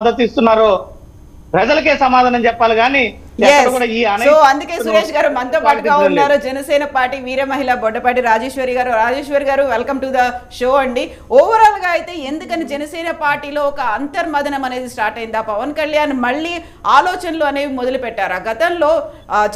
మద్దతు ఇస్తున్నారో ప్రజలకే సమాధానం చెప్పాలి కానీ సో అందుకే సురేష్ గారు మనతో పాటుగా ఉన్నారు జనసేన పార్టీ వీర మహిళ బొడ్డపాటి రాజేశ్వరి గారు. రాజేశ్వరి గారు, వెల్కమ్ టు ద షో అండి. ఓవరాల్ గా అయితే ఎందుకని జనసేన పార్టీలో ఒక అంతర్మదనం అనేది స్టార్ట్ అయిందా? పవన్ కళ్యాణ్ మళ్ళీ ఆలోచనలు అనేవి మొదలు పెట్టారా? గతంలో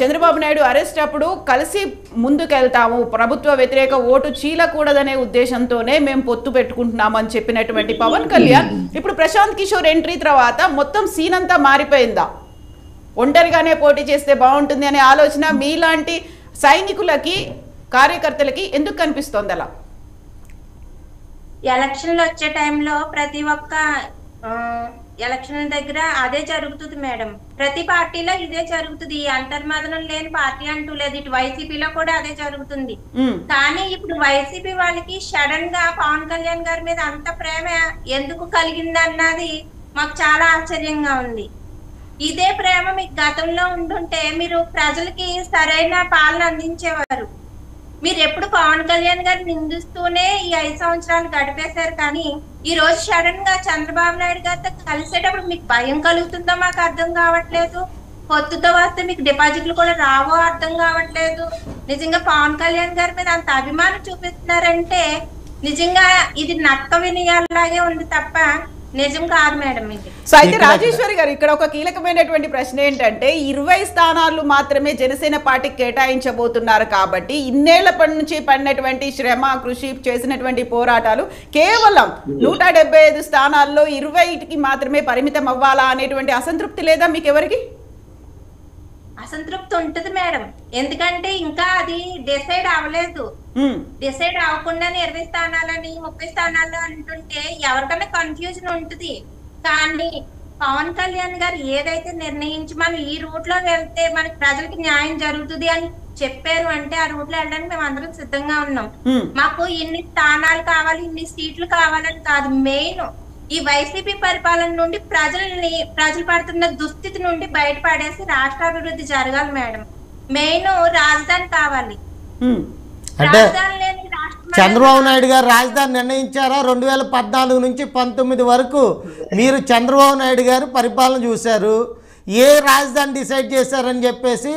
చంద్రబాబు నాయుడు అరెస్ట్ అప్పుడు కలిసి ముందుకెళ్తాము, ప్రభుత్వ వ్యతిరేక ఓటు చీలకూడదనే ఉద్దేశంతోనే మేము పొత్తు పెట్టుకుంటున్నాము అని చెప్పినటువంటి పవన్ కళ్యాణ్ ఇప్పుడు ప్రశాంత్ కిషోర్ ఎంట్రీ తర్వాత మొత్తం సీన్ అంతా మారిపోయిందా? ఒంటరిగానే పోటీ చేస్తే బాగుంటుంది అనే ఆలోచన మీలాంటి సైనికులకి కార్యకర్తలకి ఎందుకు కనిపిస్తోంది అలా? ఎలక్షన్లు వచ్చే టైంలో ప్రతి ఒక్క ఎలక్షన్ దగ్గర అదే జరుగుతుంది మేడం. ప్రతి పార్టీలో ఇదే జరుగుతుంది. ఈ అంతర్మదనం లేని పార్టీ అంటూ లేదు. ఇటు వైసీపీలో కూడా అదే జరుగుతుంది. కానీ ఇప్పుడు వైసీపీ వాళ్ళకి సడన్ గా పవన్ కళ్యాణ్ గారి మీద అంత ప్రేమ ఎందుకు కలిగింది అన్నది మాకు చాలా ఆశ్చర్యంగా ఉంది. ఇదే ప్రేమ మీకు గతంలో ఉంటుంటే మీరు ప్రజలకి సరైన పాలన అందించేవారు. మీరు ఎప్పుడు పవన్ కళ్యాణ్ గారిని నిందిస్తూనే ఈ 5 సంవత్సరాలు గడిపేశారు. కానీ ఈ రోజు సడన్ గా చంద్రబాబు నాయుడు గారితో కలిసేటప్పుడు మీకు భయం కలుగుతుందో మాకు అర్థం కావట్లేదు. పొత్తుతో వస్తే మీకు డిపాజిట్లు కూడా రావో అర్థం కావట్లేదు. నిజంగా పవన్ కళ్యాణ్ గారి మీద అంత అభిమానం చూపిస్తున్నారంటే నిజంగా ఇది నక్క వినయాలాగే ఉంది తప్ప నిజం కాదు మేడం ఇది. సో అయితే రాజేశ్వరి గారు, ఇక్కడ ఒక కీలకమైనటువంటి ప్రశ్న ఏంటంటే 20 స్థానాలు మాత్రమే జనసేన పార్టీకి కేటాయించబోతున్నారు కాబట్టి ఇన్నేళ్ల నుంచి పడినటువంటి శ్రమ, కృషి, చేసినటువంటి పోరాటాలు కేవలం 175 స్థానాల్లో 20కి మాత్రమే పరిమితం అవ్వాలా అనేటువంటి అసంతృప్తి లేదా మీకు ఎవరికి? అసంతృప్తి ఉంటది మేడం. ఎందుకంటే ఇంకా అది డిసైడ్ అవ్వలేదు. డిసైడ్ అవ్వకుండా 20 స్థానాలని 30 స్థానాలు అంటుంటే ఎవరికైనా కన్ఫ్యూజన్ ఉంటుంది. కానీ పవన్ కళ్యాణ్ గారు ఏదైతే నిర్ణయించి మనం ఈ రూట్ లో వెళ్తే మనకి ప్రజలకి న్యాయం జరుగుతుంది అని చెప్పారు అంటే ఆ రూట్ లో వెళ్ళడానికి మేము అందరం సిద్ధంగా ఉన్నాం. మాకు ఇన్ని స్థానాలు కావాలి, ఇన్ని సీట్లు కావాలని కాదు. మెయిన్ ఈ వైసీపీ పరిపాలన నుండి ప్రజలు పడుతున్న దుస్థితి నుండి బయటపడేసి రాష్ట్ర అభివృద్ధి జరగాలి మేడం. మెయిన్ రాజధాని కావాలి. అంటే చంద్రబాబు నాయుడు గారు రాజధాని నిర్ణయించారా? 2014 నుంచి 19 వరకు మీరు చంద్రబాబు నాయుడు గారు పరిపాలన చూశారు. ఏ రాజధాని డిసైడ్ చేశారని చెప్పేసి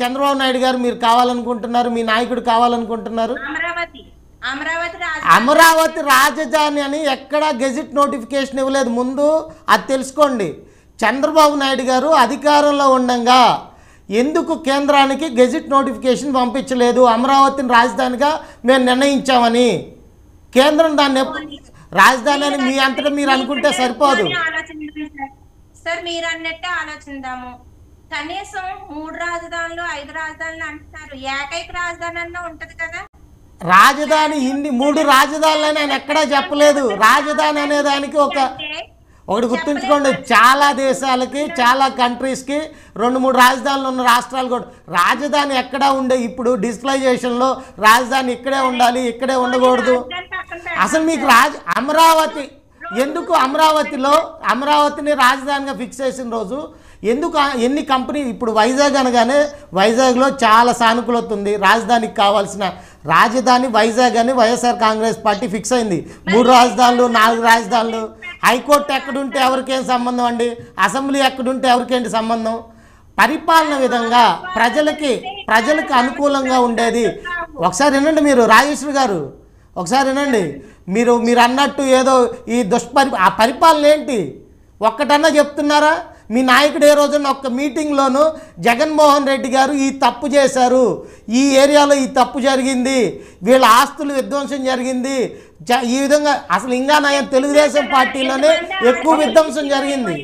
చంద్రబాబు నాయుడు గారు మీరు కావాలనుకుంటున్నారు, మీ నాయకుడు కావాలనుకుంటున్నారు? అమరావతి రాజధాని అని ఎక్కడా గెజిట్ నోటిఫికేషన్ ఇవ్వలేదు. ముందు అది తెలుసుకోండి. చంద్రబాబు నాయుడు గారు అధికారంలో ఉండగా ఎందుకు కేంద్రానికి గెజిట్ నోటిఫికేషన్ పంపించలేదు? అమరావతిని రాజధానిగా మేము నిర్ణయించామని. కేంద్రం దాన్ని రాజధాని అని మీ అంతటా మీరు అనుకుంటే సరిపోదు సార్. మీరు అన్నట్టే ఆలోచిద్దాము. కనీసం 3 రాజధానులు 5 రాజధానులు అంటున్నారు. ఏకైక రాజధాని అన్నా ఉంటది కదా. రాజధాని ఇన్ని 3 రాజధానులని ఆయన ఎక్కడా చెప్పలేదు. రాజధాని అనే దానికి ఒకటి గుర్తుంచుకోండి, చాలా దేశాలకి, చాలా కంట్రీస్కి 2-3 రాజధానులు ఉన్న రాష్ట్రాలు కూడా రాజధాని ఎక్కడా ఉండే. ఇప్పుడు డిజిటలైజేషన్లో రాజధాని ఇక్కడే ఉండాలి, ఇక్కడే ఉండకూడదు. అసలు మీకు అమరావతి ఎందుకు అమరావతిని రాజధానిగా ఫిక్స్ చేసిన రోజు ఎందుకు ఎన్ని కంపెనీ ఇప్పుడు వైజాగ్ అనగానే వైజాగ్లో చాలా సానుకూలత ఉంది. రాజధానికి కావాల్సిన రాజధాని వైజాగ్ అని వైఎస్ఆర్ కాంగ్రెస్ పార్టీ ఫిక్స్ అయింది. 3 రాజధానులు 4 రాజధానులు. హైకోర్టు ఎక్కడుంటే ఎవరికేం సంబంధం అండి? అసెంబ్లీ ఎక్కడుంటే ఎవరికేంటి సంబంధం? పరిపాలన విధంగా ప్రజలకు అనుకూలంగా ఉండేది. ఒకసారి వినండి మీరు, రాజేశ్వరి గారు ఒకసారి వినండి. మీరు అన్నట్టు ఏదో ఈ ఆ పరిపాలన ఏంటి ఒక్కటన్నా చెప్తున్నారా? మీ నాయకుడు ఏ రోజున ఒక్క మీటింగ్లోనూ జగన్మోహన్ రెడ్డి గారు ఈ తప్పు చేశారు, ఈ ఏరియాలో ఈ తప్పు జరిగింది, వీళ్ళ ఆస్తులు విధ్వంసం జరిగింది, ఈ విధంగా అసలు ఇంకా నయం తెలుగుదేశం పార్టీలోనే ఎక్కువ విధ్వంసం జరిగింది.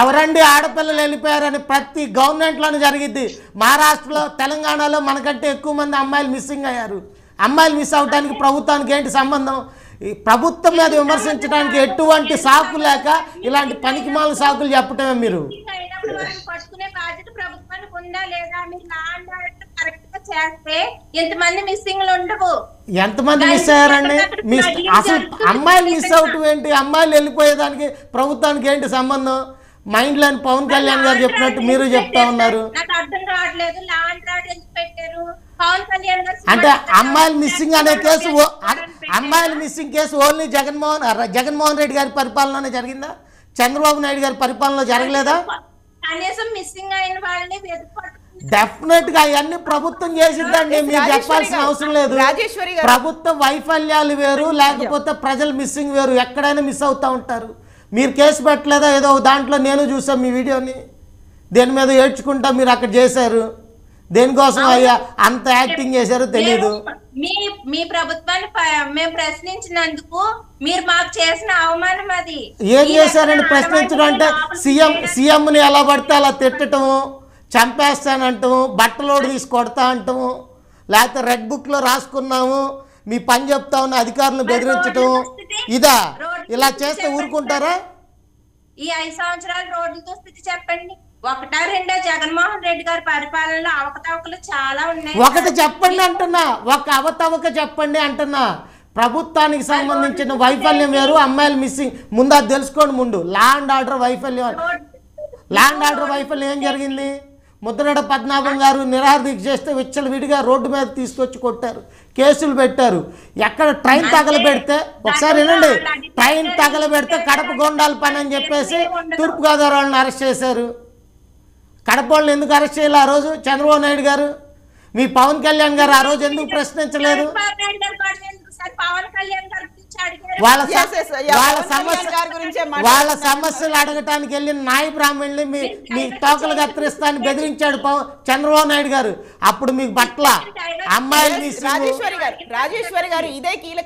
ఎవరండి ఆడపిల్లలు వెళ్ళిపోయారని ప్రతి గవర్నమెంట్లోనే జరిగింది. మహారాష్ట్రలో, తెలంగాణలో మనకంటే ఎక్కువ మంది అమ్మాయిలు మిస్సింగ్ అయ్యారు. అమ్మాయిలు మిస్ అవడానికి ప్రభుత్వానికి ఏంటి సంబంధం? ఈ ప్రభుత్వం మీద విమర్శించడానికి ఎటువంటి సాకు లేక ఇలాంటి పనికిమాల సాకులు చెప్పటమే మీరు. ఎంతమంది మిస్ అయ్యారండి? అసలు అమ్మాయిలు మిస్ అవటం ఏంటి? అమ్మాయిలు వెళ్ళిపోయేదానికి ప్రభుత్వానికి ఏంటి సంబంధం? మైండ్ లైన్ పవన్ కళ్యాణ్ గారు చెప్పినట్టు మీరు చెప్తా ఉన్నారు. పవన్ కళ్యాణ్ గారు అంటే అమ్మాయిలు మిస్సింగ్ అనే కేసు అమ్మాయిల missing case only Jaganmohan Reddy గారి పరిపాలనలోనే జరిగిందా? చంద్రబాబు నాయుడు గారి పరిపాలనలో జరగలేదా? కనీసం మిస్సింగ్ అయిన వాళ్ళని డెఫినెట్ గా అవన్నీ ప్రభుత్వం చేసిద్దండి, మీరు చెప్పాల్సిన అవసరం లేదు. ప్రభుత్వ వైఫల్యాలు వేరు, లేకపోతే ప్రజలు మిస్సింగ్ వేరు. ఎక్కడైనా మిస్ అవుతూ ఉంటారు. మీరు కేసు పెట్టలేదా? ఏదో దాంట్లో నేను చూసాను మీ వీడియోని, దేని మీద ఏడ్చుకుంటా మీరు అక్కడ చేశారు. దేనికోసం అయ్యా అంత యాక్టింగ్ చేశారో తెలియదు. మీ ప్రభుత్వాన్ని మేము ప్రశ్నించినందుకు మీరు మాకు చేసిన అవమానం అది. ఏం చేశారని ప్రశ్నించడం అంటే సీఎంని ఎలా పడితే అలా తిట్టటము, చంపేస్తానంటాము, బట్టలోడు తీసి కొడతా అంటాము, లేకపోతే రెడ్ బుక్లో రాసుకున్నాము, మీ పని చెప్తా ఉన్న అధికారులను బెదిరించటం, ఇదా? ఇలా చేస్తే ఊరుకుంటారా? ఈ 5 సంవత్సరాల రోడ్లతో స్థితి చెప్పండి. ఒకటా రెండో జగన్మోహన్ రెడ్డి గారి పరిపాలనలో అవకతవకలు చాలా ఉన్నాయి. ఒకటి చెప్పండి అంటున్నా, ఒక అవతవక చెప్పండి అంటున్నా. ప్రభుత్వానికి సంబంధించిన వైఫల్యం వేరు, అమ్మాయిలు మిస్సింగ్. ముందు అది తెలుసుకోండి. ముందు లా అండ్ ఆర్డర్ వైఫల్యం ఏం జరిగింది? ముద్రగడ పద్మనాభం గారు నిరాహార దీక్ష చేస్తే విచ్చలవిడిగా రోడ్డు మీద తీసుకొచ్చి కొట్టారు, కేసులు పెట్టారు. ఎక్కడ ట్రైన్ తగలబెడితే, ఒకసారి వినండి, ట్రైన్ తగలబెడితే కడప గొండాల పని అని చెప్పేసి తూర్పుగోదావరి వాళ్ళని అరెస్ట్ చేశారు. కడప వాళ్ళని ఎందుకు అరెస్ట్ చేయాలి ఆ రోజు చంద్రబాబు నాయుడు గారు? మీ పవన్ కళ్యాణ్ గారు ఆ రోజు ఎందుకు ప్రశ్నించలేదు? వాళ్ళ సమస్యలు అడగటానికి వెళ్ళిన నాయ బ్రాహ్మణుల్ని మీ తోకలు కత్తిరిస్తాన్ని బెదిరించాడు చంద్రబాబు నాయుడు గారు. అప్పుడు మీకు పట్ల అమ్మాయిలు రాజేశ్వరి గారు ఇదే కీలక